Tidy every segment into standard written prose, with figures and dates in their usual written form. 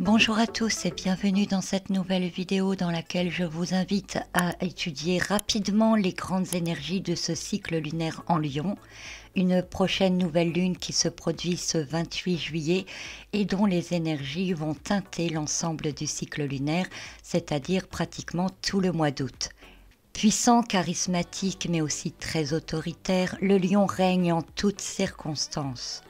Bonjour à tous et bienvenue dans cette nouvelle vidéo dans laquelle je vous invite à étudier rapidement les grandes énergies de ce cycle lunaire en Lion, une prochaine nouvelle lune qui se produit ce 28 juillet et dont les énergies vont teinter l'ensemble du cycle lunaire, c'est-à-dire pratiquement tout le mois d'août. Puissant, charismatique mais aussi très autoritaire, le Lion règne en toutes circonstances.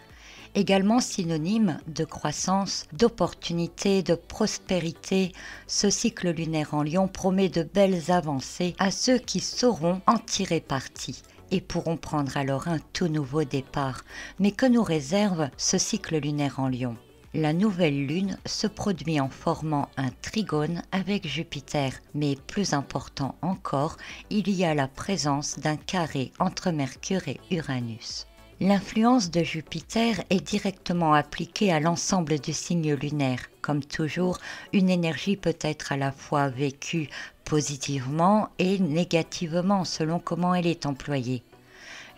Également synonyme de croissance, d'opportunité, de prospérité, ce cycle lunaire en Lion promet de belles avancées à ceux qui sauront en tirer parti et pourront prendre alors un tout nouveau départ. Mais que nous réserve ce cycle lunaire en Lion ? La nouvelle lune se produit en formant un trigone avec Jupiter, mais plus important encore, il y a la présence d'un carré entre Mercure et Uranus. L'influence de Jupiter est directement appliquée à l'ensemble du signe lunaire. Comme toujours, une énergie peut être à la fois vécue positivement et négativement selon comment elle est employée.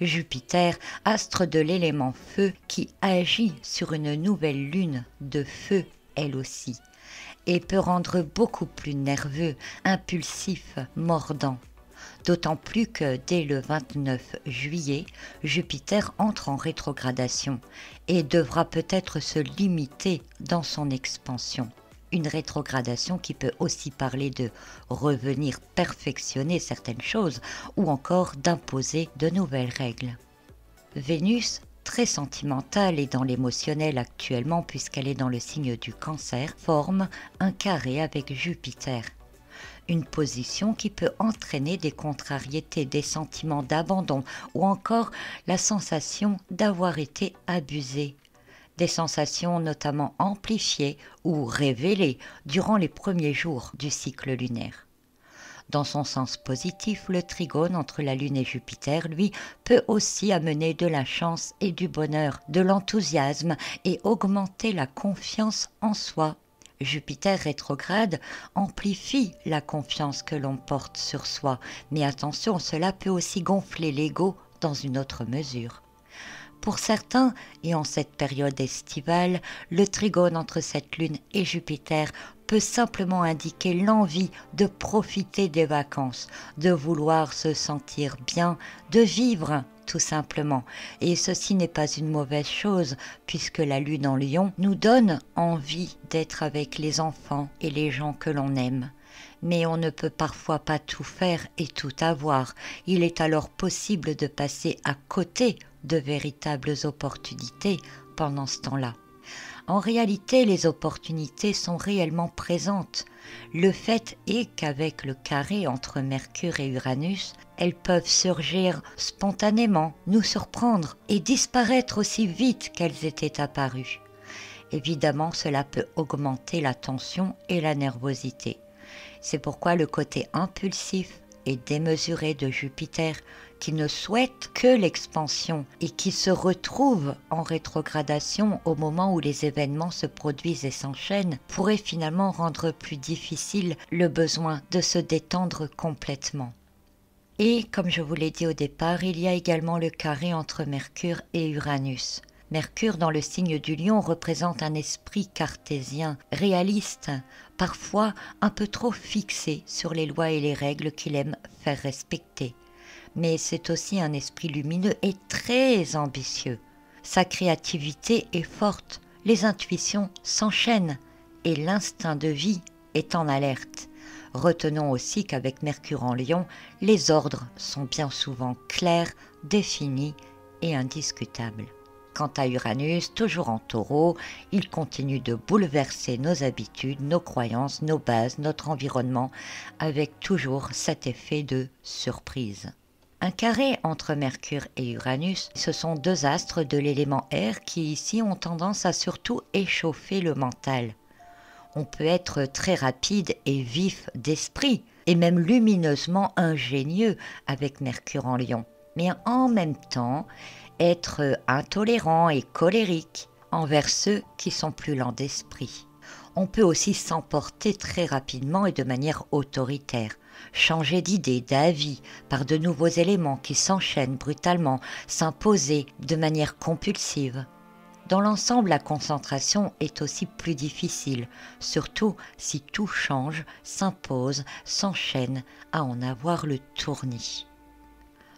Jupiter, astre de l'élément feu qui agit sur une nouvelle lune de feu elle aussi, et peut rendre beaucoup plus nerveux, impulsif, mordant. D'autant plus que dès le 29 juillet, Jupiter entre en rétrogradation et devra peut-être se limiter dans son expansion. Une rétrogradation qui peut aussi parler de revenir perfectionner certaines choses ou encore d'imposer de nouvelles règles. Vénus, très sentimentale et dans l'émotionnel actuellement puisqu'elle est dans le signe du Cancer, forme un carré avec Jupiter. Une position qui peut entraîner des contrariétés, des sentiments d'abandon ou encore la sensation d'avoir été abusé. Des sensations notamment amplifiées ou révélées durant les premiers jours du cycle lunaire. Dans son sens positif, le trigone entre la Lune et Jupiter, lui, peut aussi amener de la chance et du bonheur, de l'enthousiasme et augmenter la confiance en soi. Jupiter rétrograde amplifie la confiance que l'on porte sur soi, mais attention, cela peut aussi gonfler l'ego dans une autre mesure. Pour certains, et en cette période estivale, le trigone entre cette lune et Jupiter peut simplement indiquer l'envie de profiter des vacances, de vouloir se sentir bien, de vivre tout simplement. Et ceci n'est pas une mauvaise chose, puisque la lune en Lion nous donne envie d'être avec les enfants et les gens que l'on aime. Mais on ne peut parfois pas tout faire et tout avoir. Il est alors possible de passer à côté de véritables opportunités pendant ce temps-là. En réalité, les opportunités sont réellement présentes. Le fait est qu'avec le carré entre Mercure et Uranus, elles peuvent surgir spontanément, nous surprendre et disparaître aussi vite qu'elles étaient apparues. Évidemment, cela peut augmenter la tension et la nervosité. C'est pourquoi le côté impulsif et démesuré de Jupiter, qui ne souhaite que l'expansion et qui se retrouve en rétrogradation au moment où les événements se produisent et s'enchaînent, pourrait finalement rendre plus difficile le besoin de se détendre complètement. Et comme je vous l'ai dit au départ, il y a également le carré entre Mercure et Uranus. Mercure dans le signe du Lion représente un esprit cartésien, réaliste, parfois un peu trop fixé sur les lois et les règles qu'il aime faire respecter. Mais c'est aussi un esprit lumineux et très ambitieux. Sa créativité est forte, les intuitions s'enchaînent et l'instinct de vie est en alerte. Retenons aussi qu'avec Mercure en Lion, les ordres sont bien souvent clairs, définis et indiscutables. Quant à Uranus, toujours en Taureau, il continue de bouleverser nos habitudes, nos croyances, nos bases, notre environnement, avec toujours cet effet de surprise. Un carré entre Mercure et Uranus, ce sont deux astres de l'élément air qui ici ont tendance à surtout échauffer le mental. On peut être très rapide et vif d'esprit, et même lumineusement ingénieux avec Mercure en Lion. Mais en même temps, être intolérant et colérique envers ceux qui sont plus lents d'esprit. On peut aussi s'emporter très rapidement et de manière autoritaire, changer d'idée, d'avis par de nouveaux éléments qui s'enchaînent brutalement, s'imposer de manière compulsive. Dans l'ensemble, la concentration est aussi plus difficile, surtout si tout change, s'impose, s'enchaîne à en avoir le tournis.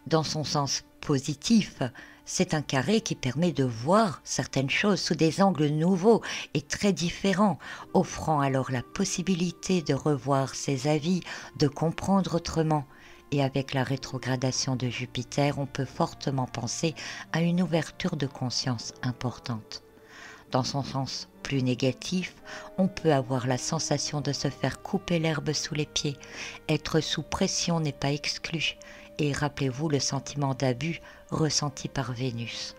Dans son sens positif, c'est un carré qui permet de voir certaines choses sous des angles nouveaux et très différents, offrant alors la possibilité de revoir ses avis, de comprendre autrement. Et avec la rétrogradation de Jupiter, on peut fortement penser à une ouverture de conscience importante. Dans son sens plus négatif, on peut avoir la sensation de se faire couper l'herbe sous les pieds. Être sous pression n'est pas exclu. Et rappelez-vous le sentiment d'abus ressenti par Vénus.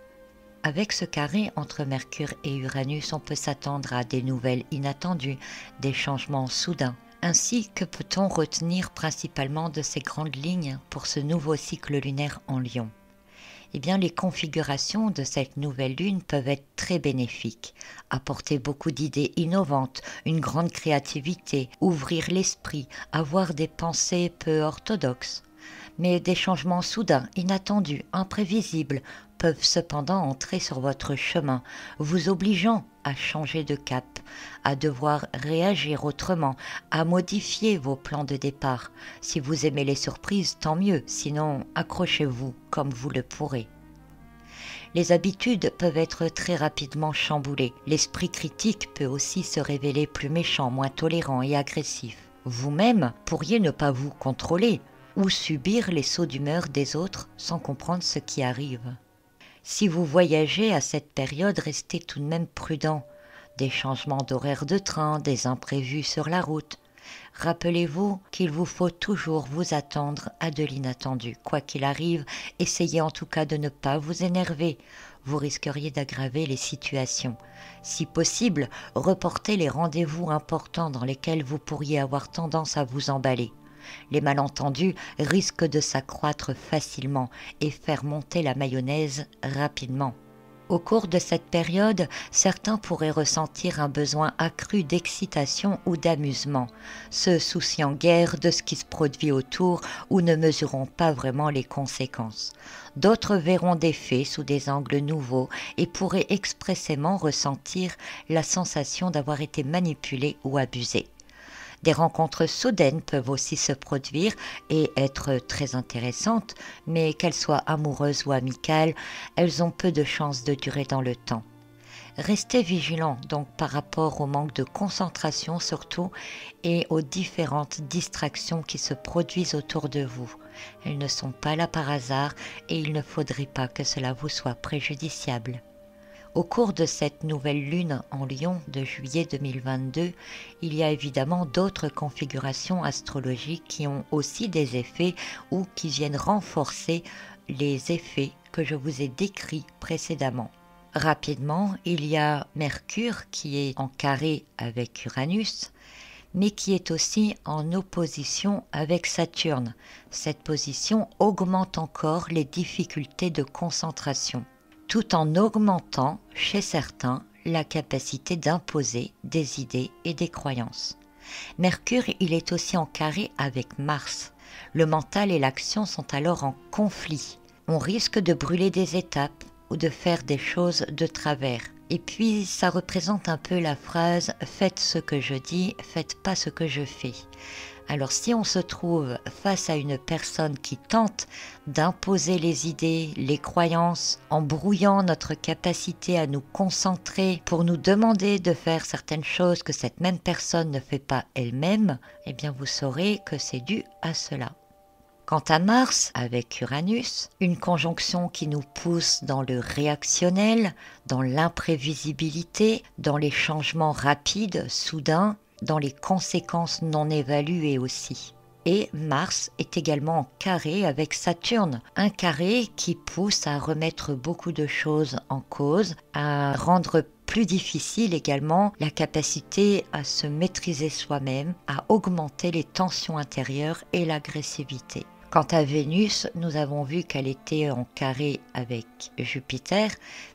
Avec ce carré entre Mercure et Uranus, on peut s'attendre à des nouvelles inattendues, des changements soudains. Ainsi, que peut-on retenir principalement de ces grandes lignes pour ce nouveau cycle lunaire en Lion? Eh bien, les configurations de cette nouvelle lune peuvent être très bénéfiques, apporter beaucoup d'idées innovantes, une grande créativité, ouvrir l'esprit, avoir des pensées peu orthodoxes. Mais des changements soudains, inattendus, imprévisibles peuvent cependant entrer sur votre chemin, vous obligeant à changer de cap, à devoir réagir autrement, à modifier vos plans de départ. Si vous aimez les surprises, tant mieux, sinon accrochez-vous comme vous le pourrez. Les habitudes peuvent être très rapidement chamboulées. L'esprit critique peut aussi se révéler plus méchant, moins tolérant et agressif. Vous-même pourriez ne pas vous contrôler ou subir les sauts d'humeur des autres sans comprendre ce qui arrive. Si vous voyagez à cette période, restez tout de même prudent. Des changements d'horaire de train, des imprévus sur la route. Rappelez-vous qu'il vous faut toujours vous attendre à de l'inattendu. Quoi qu'il arrive, essayez en tout cas de ne pas vous énerver. Vous risqueriez d'aggraver les situations. Si possible, reportez les rendez-vous importants dans lesquels vous pourriez avoir tendance à vous emballer. Les malentendus risquent de s'accroître facilement et faire monter la mayonnaise rapidement. Au cours de cette période, certains pourraient ressentir un besoin accru d'excitation ou d'amusement, se souciant guère de ce qui se produit autour ou ne mesurant pas vraiment les conséquences. D'autres verront des faits sous des angles nouveaux et pourraient expressément ressentir la sensation d'avoir été manipulés ou abusés. Des rencontres soudaines peuvent aussi se produire et être très intéressantes, mais qu'elles soient amoureuses ou amicales, elles ont peu de chances de durer dans le temps. Restez vigilants donc par rapport au manque de concentration surtout et aux différentes distractions qui se produisent autour de vous. Elles ne sont pas là par hasard et il ne faudrait pas que cela vous soit préjudiciable. Au cours de cette nouvelle lune en Lion de juillet 2022, il y a évidemment d'autres configurations astrologiques qui ont aussi des effets ou qui viennent renforcer les effets que je vous ai décrits précédemment. Rapidement, il y a Mercure qui est en carré avec Uranus, mais qui est aussi en opposition avec Saturne. Cette position augmente encore les difficultés de concentration, tout en augmentant, chez certains, la capacité d'imposer des idées et des croyances. Mercure, il est aussi en carré avec Mars. Le mental et l'action sont alors en conflit. On risque de brûler des étapes ou de faire des choses de travers. Et puis, ça représente un peu la phrase « Faites ce que je dis, faites pas ce que je fais ». Alors si on se trouve face à une personne qui tente d'imposer les idées, les croyances, en brouillant notre capacité à nous concentrer pour nous demander de faire certaines choses que cette même personne ne fait pas elle-même, eh bien vous saurez que c'est dû à cela. Quant à Mars, avec Uranus, une conjonction qui nous pousse dans le réactionnel, dans l'imprévisibilité, dans les changements rapides, soudains, dans les conséquences non évaluées aussi. Et Mars est également en carré avec Saturne, un carré qui pousse à remettre beaucoup de choses en cause, à rendre plus difficile également la capacité à se maîtriser soi-même, à augmenter les tensions intérieures et l'agressivité. Quant à Vénus, nous avons vu qu'elle était en carré avec Jupiter,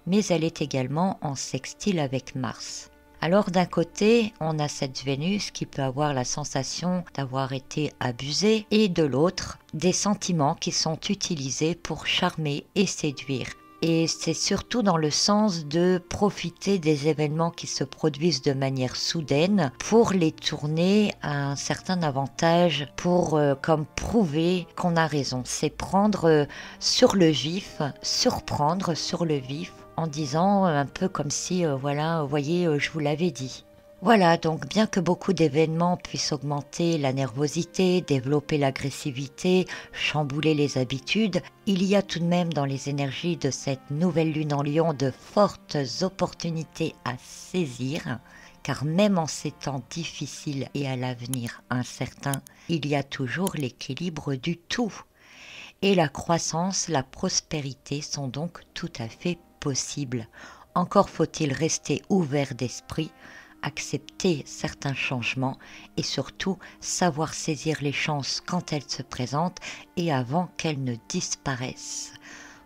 mais elle est également en sextile avec Mars. Alors d'un côté, on a cette Vénus qui peut avoir la sensation d'avoir été abusée, et de l'autre, des sentiments qui sont utilisés pour charmer et séduire. et c'est surtout dans le sens de profiter des événements qui se produisent de manière soudaine pour les tourner à un certain avantage, pour comme prouver qu'on a raison. C'est prendre sur le vif, surprendre sur le vif en disant un peu comme si voilà, vous voyez, je vous l'avais dit. Voilà, donc bien que beaucoup d'événements puissent augmenter la nervosité, développer l'agressivité, chambouler les habitudes, il y a tout de même dans les énergies de cette nouvelle lune en Lion de fortes opportunités à saisir, car même en ces temps difficiles et à l'avenir incertain, il y a toujours l'équilibre du tout. Et la croissance, la prospérité sont donc tout à fait possibles. Encore faut-il rester ouvert d'esprit, accepter certains changements et surtout savoir saisir les chances quand elles se présentent et avant qu'elles ne disparaissent.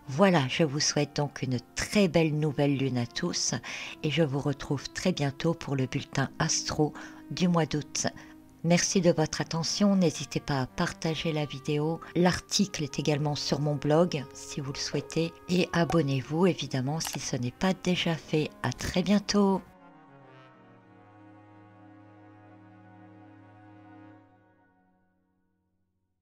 Voilà, je vous souhaite donc une très belle nouvelle lune à tous et je vous retrouve très bientôt pour le bulletin astro du mois d'août. Merci de votre attention, n'hésitez pas à partager la vidéo, l'article est également sur mon blog si vous le souhaitez et abonnez-vous évidemment si ce n'est pas déjà fait. À très bientôt.